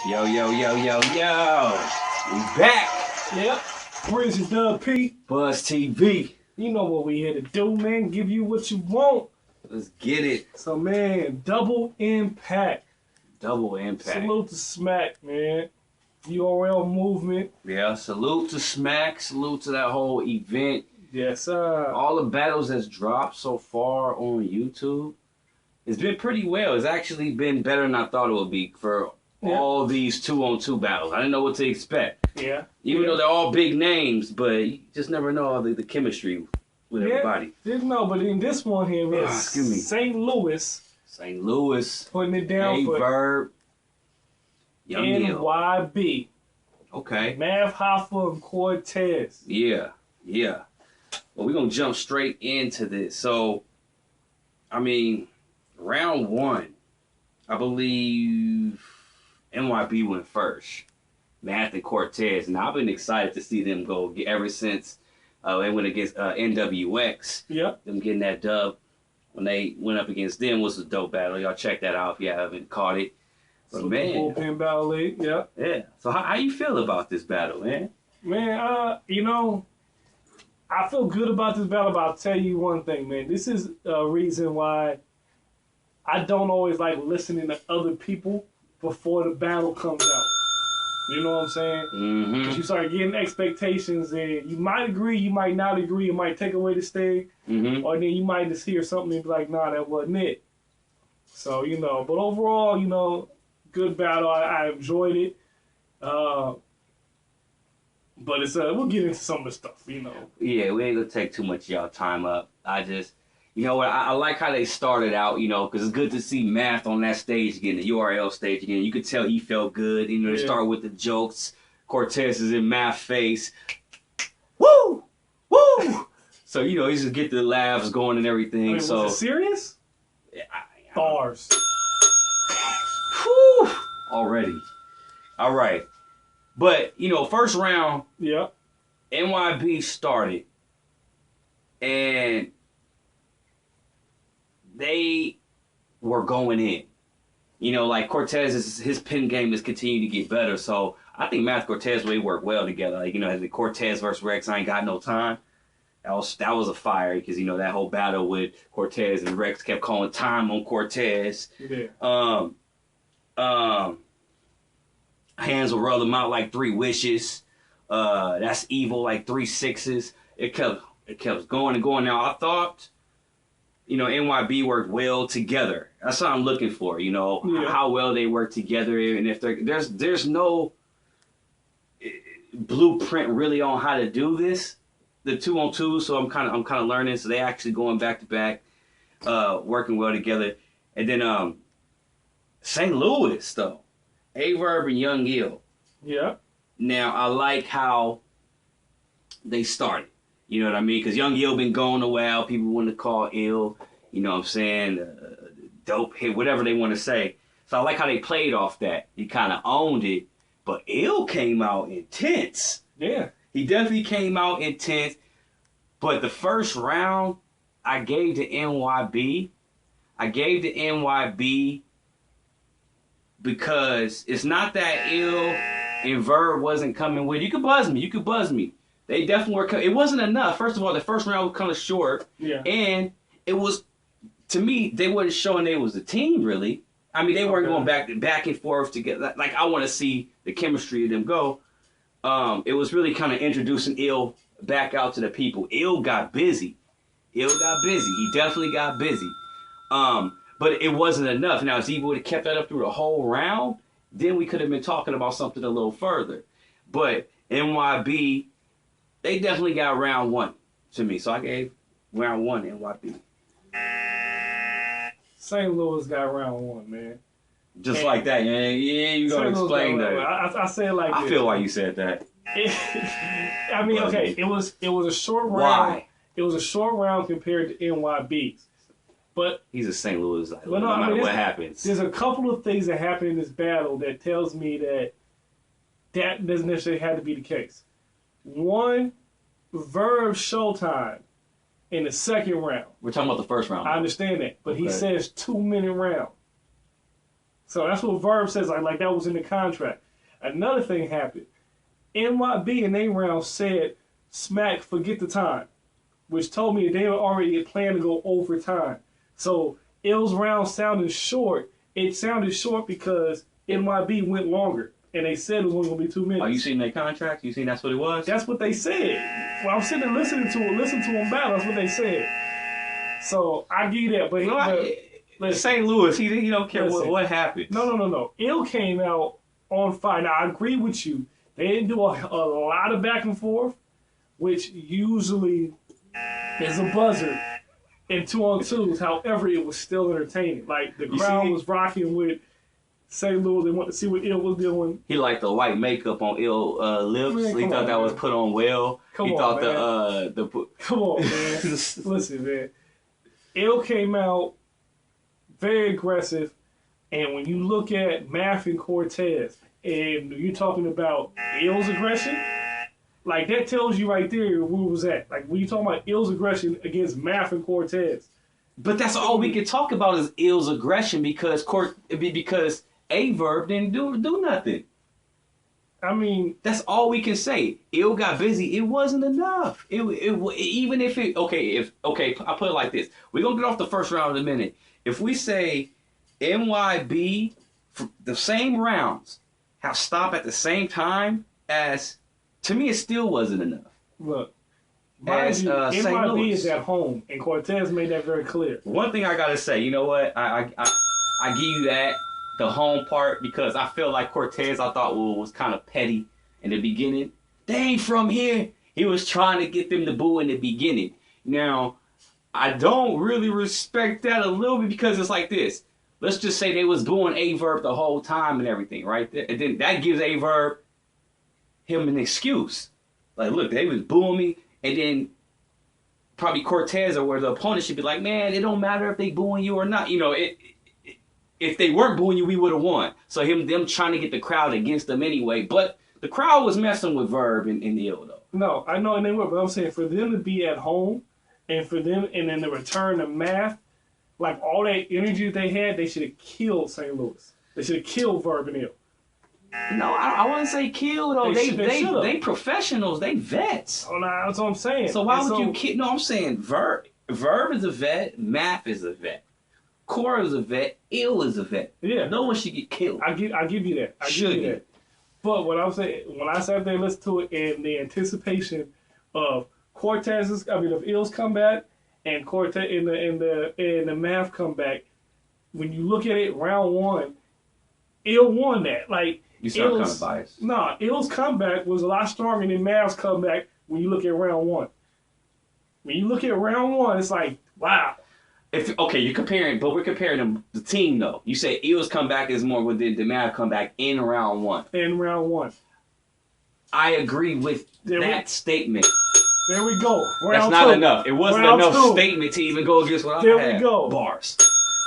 Yo, yo, yo, yo, yo. We back. Yep. Where's your Dub P? Buzz TV. You know what we here to do, man. Give you what you want. Let's get it. So, man, double impact. Double impact. Salute to Smack, man. URL movement. Yeah, salute to Smack. Salute to that whole event. Yes, sir. All the battles that's dropped so far on YouTube, it's been pretty well. It's actually been better than I thought it would be for all these 2-on-2 battles. I didn't know what to expect. Yeah. Even though they're all big names, but you just never know the chemistry with everybody. Didn't know, but in this one here, man, St. Louis. St. Louis. Putting it down for AYEVERB. NYB. Okay. Mav, HOFFA, and CORTEZ. Yeah. Yeah. Well, we're going to jump straight into this. So, I mean, round one, I believe NYB went first. Math and CORTEZ. And I've been excited to see them go ever since they went against NWX. Yep. Them getting that dub when they went up against them was a dope battle. Y'all check that out if you haven't caught it. But man, bullpen battle league. Yep. Yeah. So how you feel about this battle, man? Man, you know, I feel good about this battle, but I'll tell you one thing, man. This is a reason why I don't always like listening to other people before the battle comes out. You know what I'm saying? Mm-hmm. Because you start getting expectations, and you might agree, you might not agree, it might take away the sting, or then you might just hear something and be like, nah, that wasn't it. So, you know, but overall, you know, good battle. I enjoyed it. But it's we'll get into some of the stuff, you know. Yeah, we ain't gonna take too much of y'all time up. I just, you know what, I like how they started out, you know, because it's good to see Math on that stage again, the URL stage again. You could tell he felt good. You know, they start with the jokes. CORTEZ is in Math's face. Woo! Woo! So, you know, he just get the laughs going and everything. I mean, so was it serious? Yeah, Bars. Whew! Already. All right. But, you know, first round, NYB started, and they were going in. You know, like CORTEZ, his pin game is continuing to get better, so I think Math CORTEZ they work well together. Like, you know, the CORTEZ versus Rex, I ain't got no time. That was a fire because, you know, that whole battle with CORTEZ and Rex kept calling time on CORTEZ. Yeah. Hands will roll them out like 3 wishes. That's evil, like 3 sixes. It kept going and going. Now I thought, you know, NYB worked well together. That's what I'm looking for. You know, how well they work together, and if there's no blueprint really on how to do this, the 2-on-2. So I'm kind of learning. So they actually going back to back, working well together, and then St. Louis though. AYEVERB and Young Ill. Yeah. Now, I like how they started. You know what I mean? Because Young Ill been going a while. People want to call Ill, you know what I'm saying, dope hit, whatever they want to say. So I like how they played off that. He kind of owned it. But Ill came out intense. Yeah. He definitely came out intense. But the first round, I gave to NYB. Because it's not that Ill and Verb wasn't coming with. You could buzz me. They definitely were coming. It wasn't enough. First of all, the first round was kind of short. Yeah. And it was, to me, they weren't showing they was a team, really. I mean, they weren't going back and forth together. Like, I want to see the chemistry of them go. It was really kind of introducing Ill back out to the people. Ill got busy. He definitely got busy. But it wasn't enough. Now, if he would have kept that up through the whole round, then we could have been talking about something a little further. But NYB, they definitely got round one to me. So I gave round one NYB. St. Louis got round one, man. Just like that, man. Yeah, you gotta explain that. I say it like this. I feel why you said that. I mean, okay, it was a short round. Why? It was a short round compared to NYB's. But he's a St. Louis. Like, no matter what happens. There's a couple of things that happen in this battle that tells me that doesn't necessarily have to be the case. One, Verb showtime in the second round. We're talking about the first round. I understand that, but he says 2-minute round. So that's what Verb says. Like that was in the contract. Another thing happened. NYB in their round said, Smack, forget the time, which told me that they were already planned to go overtime. So Ill's round sounded short. It sounded short because NYB went longer, and they said it was only going to be 2 minutes. Oh, you seen their contract? You seen that's what it was? That's what they said. Well, I'm sitting there listening to them battle. That's what they said. So I give you that. But St. Louis, he don't care what happened. No. Ill came out on fire. Now, I agree with you. They didn't do a lot of back and forth, which usually is a buzzer in 2-on-2s. However, it was still entertaining. Like, the crowd was rocking with St. Louis. They wanted to see what Ill was doing. He liked the white makeup on Ill lips. Man, he thought that was put on well. Come on, man. Listen, man. Ill came out very aggressive, and when you look at Math and Cortez, and you're talking about Ill's aggression, like that tells you right there where it was at. Like when you talking about Ill's aggression against Math and Cortez. But that's all we can talk about is Ill's aggression because AYEVERB didn't do nothing. I mean, that's all we can say. Ill got busy. It wasn't enough. Even if it okay, I put it like this. We're gonna get off the first round in a minute. If we say NYB for the same rounds have stopped at the same time as, to me, it still wasn't enough. Look, NYB is at home, and Cortez made that very clear. One thing I gotta say, you know what? I give you that, the home part, because I feel like Cortez, I thought was kind of petty in the beginning. They ain't from here. He was trying to get them to boo in the beginning. Now, I don't really respect that a little bit because it's like this. Let's just say they was booing AYEVERB the whole time and everything, right? And then that gives AYEVERB him an excuse. Like, look, they was booing me, and then probably Cortez or where the opponent should be like, man, it don't matter if they booing you or not. You know, if they weren't booing you, we would have won. So them trying to get the crowd against them anyway. But the crowd was messing with Verb and Ill, though. No, I know, and they were, but I'm saying for them to be at home and for them, and then the return to Math, like all that energy they had, they should have killed St. Louis. They should have killed Verb and Ill. No, I wouldn't say kill, though. They professionals. They vets. Oh, no, that's what I'm saying. So why would you kill? No, I'm saying Verb is a vet. Math is a vet. Core is a vet. Ill is a vet. Yeah. No one should get killed. I give you that. I give you that. But what I'm saying, when I sat there and listened to it in the anticipation of of Ill's comeback and Cortez in the Math comeback, when you look at it, round one, Ill won that. Like, you sound kind of biased. Nah, Ill's comeback was a lot stronger than Math's comeback when you look at round one. When you look at round one, it's like, wow. You're comparing, but we're comparing them the team though. You say Ill's comeback is more within the Math comeback in round one. In round one. I agree with that statement. There we go. That's not enough. It wasn't enough statement to even go against what I had. There we go. Bars.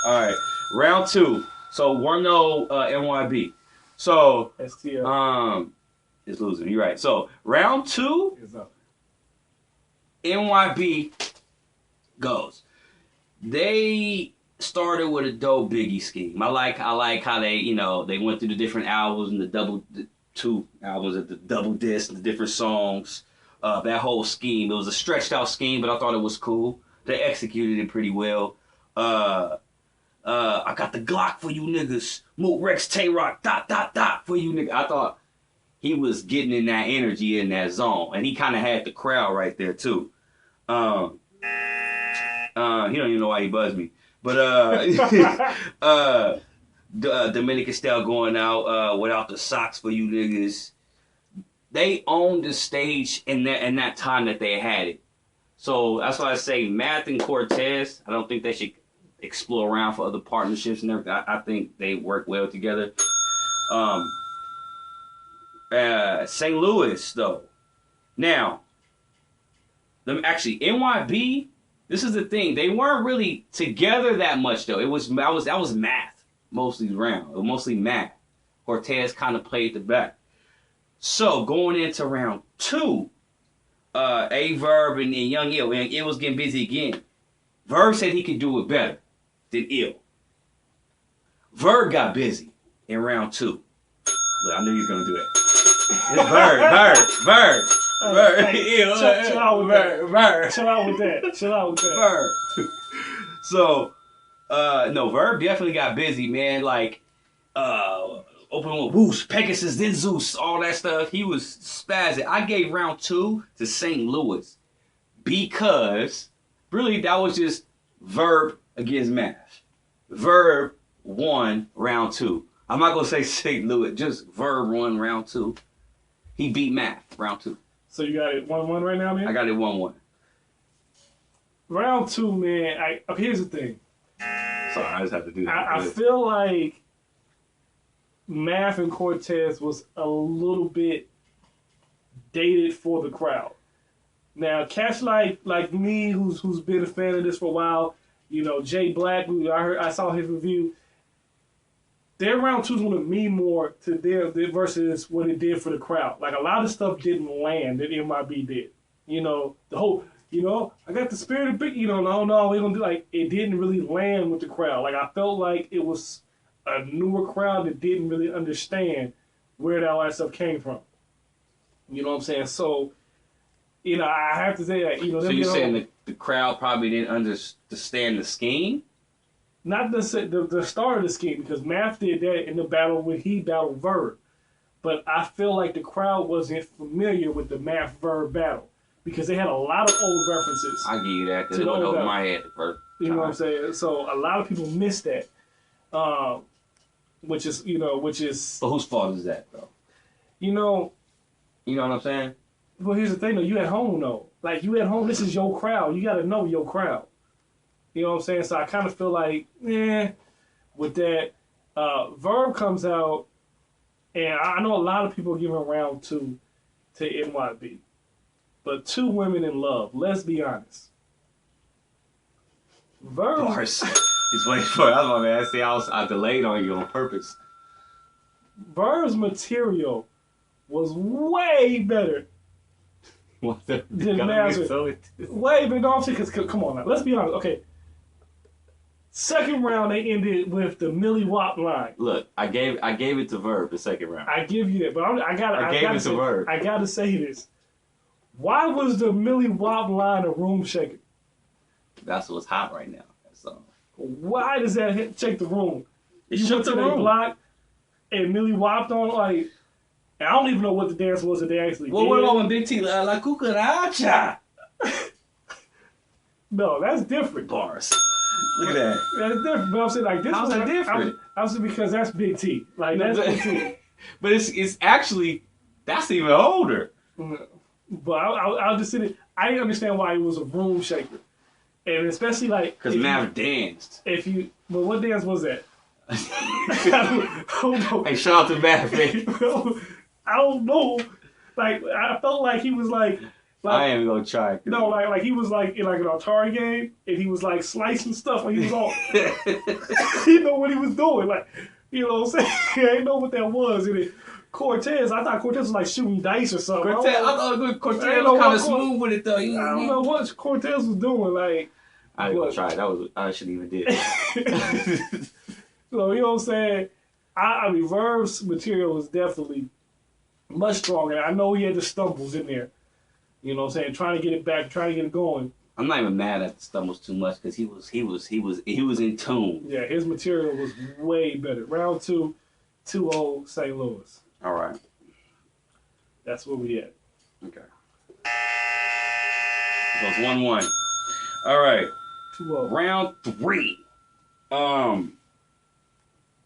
All right. Round two. So 1-0 NYB. So STL. it's losing. You're right. So round two, NYB goes. They started with a dope Biggie scheme. I like how they went through the different albums and the two albums at the double disc, the different songs. That whole scheme. It was a stretched out scheme, but I thought it was cool. They executed it pretty well. I got the Glock for you niggas. Moot Rex Tay-Rock, ... for you niggas. I thought he was getting in that energy, in that zone. And he kind of had the crowd right there, too. He don't even know why he buzzed me. But Dominican Style going out without the socks for you niggas. They owned the stage in that time that they had it. So that's why I say Math and Cortez, I don't think they should explore around for other partnerships and everything. I think they work well together. St. Louis, though. Now, NYB, this is the thing. They weren't really together that much, though. That was Math mostly round. Mostly Math. Cortez kind of played the back. So, going into round two, AYEVERB and Young Ill, and Ill was getting busy again. Verb said he could do it better than Ill. Verb got busy. in round 2. Look, I knew he was gonna do that. It's Verb. Chill out with that. Chill out with that. Verb. So, no, Verb definitely got busy, man. Like, open with whoosh, Pegasus, then Zeus, all that stuff. He was spazzing. I gave round 2 to St. Louis because really that was just Verb against Math. Verb won round 2. I'm not gonna say St. Louis, just Verb won round 2. He beat Math round 2. So you got it 1-1 right now, man? I got it 1-1. Round 2, man. Okay, here's the thing. Sorry, I just have to do that. I feel like Math and Cortez was a little bit dated for the crowd. Now, cats like me, who's been a fan of this for a while, you know, Jay Black, who I saw his review. Their round 2 is going to mean more to them versus what it did for the crowd. Like, a lot of stuff didn't land that MIB did. You know, the whole, you know, I got the spirit of big, you know, no, we're going to do, like, it didn't really land with the crowd. Like, I felt like it was a newer crowd that didn't really understand where all that stuff came from. You know what I'm saying? So, you know, I have to say that, you know. So you're saying the crowd probably didn't understand the scheme? Not the start of the scheme, because Math did that in the battle when he battled Verb. But I feel like the crowd wasn't familiar with the Math Verb battle because they had a lot of old references. I give you that because it went over my head the first time. You know what I'm saying? So a lot of people missed that, which is. But whose fault is that, though? You know what I'm saying? Well, here's the thing, though. You at home, though. Like, you at home, this is your crowd. You got to know your crowd. You know what I'm saying? So I kind of feel like, with that, Verb comes out, and I know a lot of people giving round 2 to NYB. But 2 women in love, let's be honest. Verb. Bars. He's waiting for it. I was going to ask, I delayed on you on purpose. Verb's material was way better than Nazareth. Way better, no, because come on now, let's be honest. Okay. Second round, they ended with the Millie Wop line. Look, I gave it to Verb the second round. I give you that, but I gave it to Verb. I gotta say this. Why was the Millie Wop line a room shaker? That's what's hot right now. So why does that shake the room? It shook the room. Block and Millie Wopped on like. I don't even know what the dance was that they actually did. What about when Big T La Cucaracha? No, that's different. Bars. Look at that. That's different. But I'm saying like this. How's that different? I'm saying because that's Big T. Like that's Big T. But it's actually that's even older. But I'll just say that I didn't understand why it was a room shaker, and especially like because Mav danced. But what dance was that? I don't know. Hey, shout out to Mav, man. I don't know. Like I felt like he was like I ain't even gonna try. No, like he was like in like an Atari game, and he was like slicing stuff, and he was all. He know what he was doing, like you know what I'm saying. I didn't know what that was. And Cortez, I thought Cortez was like shooting dice or something. I thought Cortez was kind of smooth with it though. I don't know what Cortez was doing. Like I didn't even try. I shouldn't even did. So you know what I'm saying. I mean, Verb's material was definitely much stronger. I know he had the stumbles in there. You know what I'm saying? Trying to get it back, trying to get it going. I'm not even mad at the stumbles too much because he was in tune. Yeah, his material was way better. Round 2, 2-0 St. Louis. All right. That's where we at. Okay. So it's 1-1. All right. 2-0. Round 3.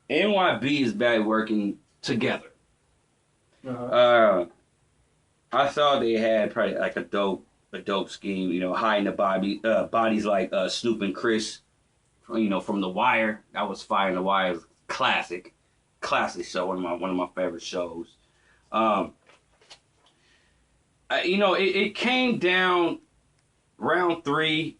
NYB is back working together. I thought they had probably like a dope scheme, you know, hiding the bodies like Snoop and Chris, from The Wire. That was fire. The Wire is classic show, one of my favorite shows. It came down round 3.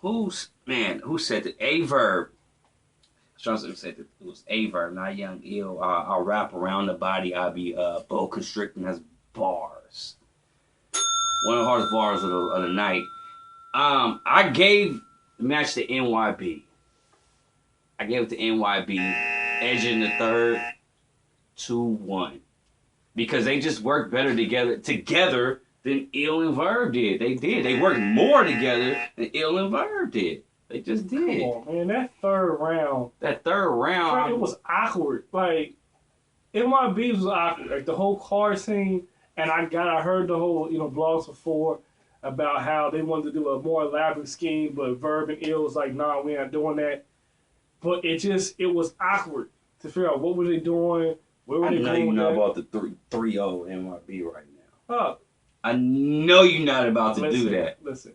Who said that? AYEVERB. Johnson said that it was AYEVERB, not Young Ill. I'll wrap around the body. I'll be boa constricting as bars. One of the hardest bars of the night. I gave the match to NYB. I gave it to NYB, edging the third 2-1. Because they just worked better together than Ill and Verb did. They did. They worked more together than Ill and Verb did. They just did. Come on, man. That third round. It was awkward. Like, NYB was awkward. Like, the whole card scene, and I heard the whole, blogs before about how they wanted to do a more elaborate scheme, but Verb and Ill was like, nah, we're not doing that. But it was awkward to figure out what were they doing, where were they going. I know you know about the 3-0 NYB right now. I know you're not about to do that. Listen.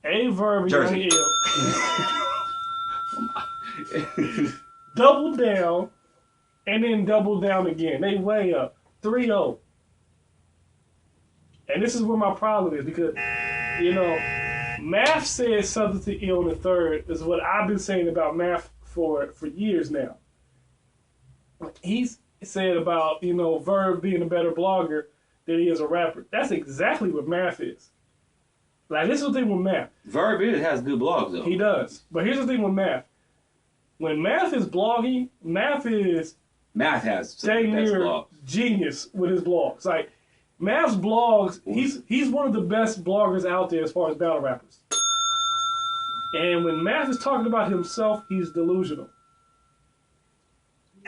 AYEVERB and Jersey. Ill double down and then double down again. They way up. 3-0. And this is where my problem is because, Math said something to Ill in the third is what I've been saying about Math for years now. He's said about, Verb being a better blogger than he is a rapper. That's exactly what Math is. Like, this is the thing with Math. Verb has good blogs, though. He does. But here's the thing with Math. When Math is blogging, Math has dang near genius with his blogs. Like, Math's blogs, he's one of the best bloggers out there as far as battle rappers. And when Math is talking about himself, he's delusional.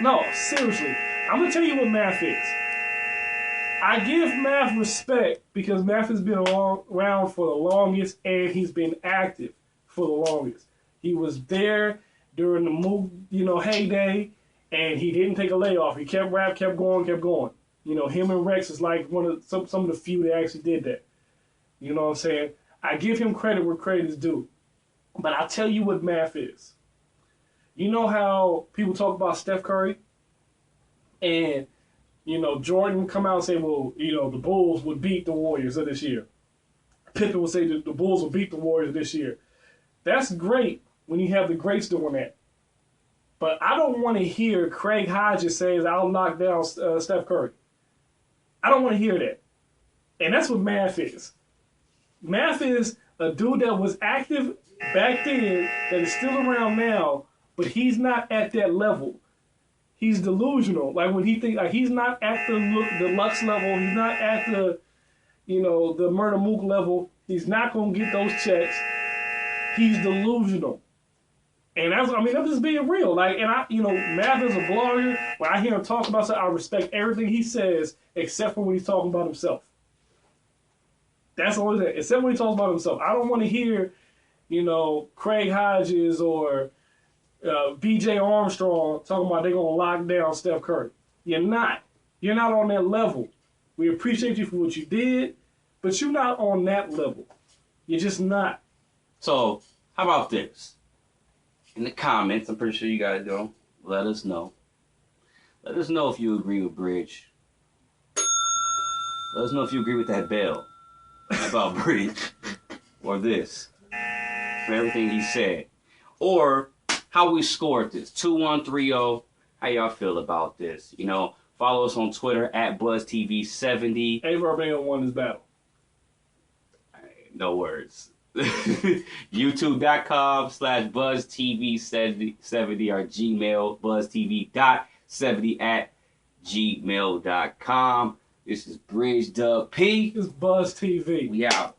No, seriously. I'm going to tell you what Math is. I give Math respect because Math has been around for the longest and he's been active for the longest. He was there during the move, heyday, and he didn't take a layoff. He kept going. Him and Rex is like one of some of the few that actually did that. You know what I'm saying? I give him credit where credit is due. But I'll tell you what Math is. You know how people talk about Steph Curry? And, Jordan come out and say, well, the Bulls would beat the Warriors of this year. Pippen would say that the Bulls will beat the Warriors this year. That's great when you have the greats doing that. But I don't want to hear Craig Hodges say, I'll knock down Steph Curry. I don't want to hear that. And that's what Math is. Math is a dude that was active back then that is still around now, but he's not at that level. He's delusional. Like when he thinks, like he's not at the Lux level. He's not at the, the Murder Mook level. He's not gonna get those checks. He's delusional. And I'm just being real. Like, and Math is a blogger. When I hear him talk about something, I respect everything he says, except for when he's talking about himself. That's the only thing. Except when he talks about himself. I don't want to hear, Craig Hodges or BJ Armstrong talking about they're going to lock down Steph Curry. You're not. You're not on that level. We appreciate you for what you did, but you're not on that level. You're just not. So, how about this? In the comments, I'm pretty sure you guys do. Let us know. Let us know if you agree with Bridge. Let us know if you agree with that bell about Bridge. Or this. For everything he said. Or how we scored this. 2-1, 3-0. How y'all feel about this? Follow us on Twitter at BuzzTV70. AYEVERB ain't won this battle. No words. YouTube.com/BuzzTV70 or Gmail, BuzzTV.70@gmail.com. This is Bridge Dub P. This is Buzz TV. We out.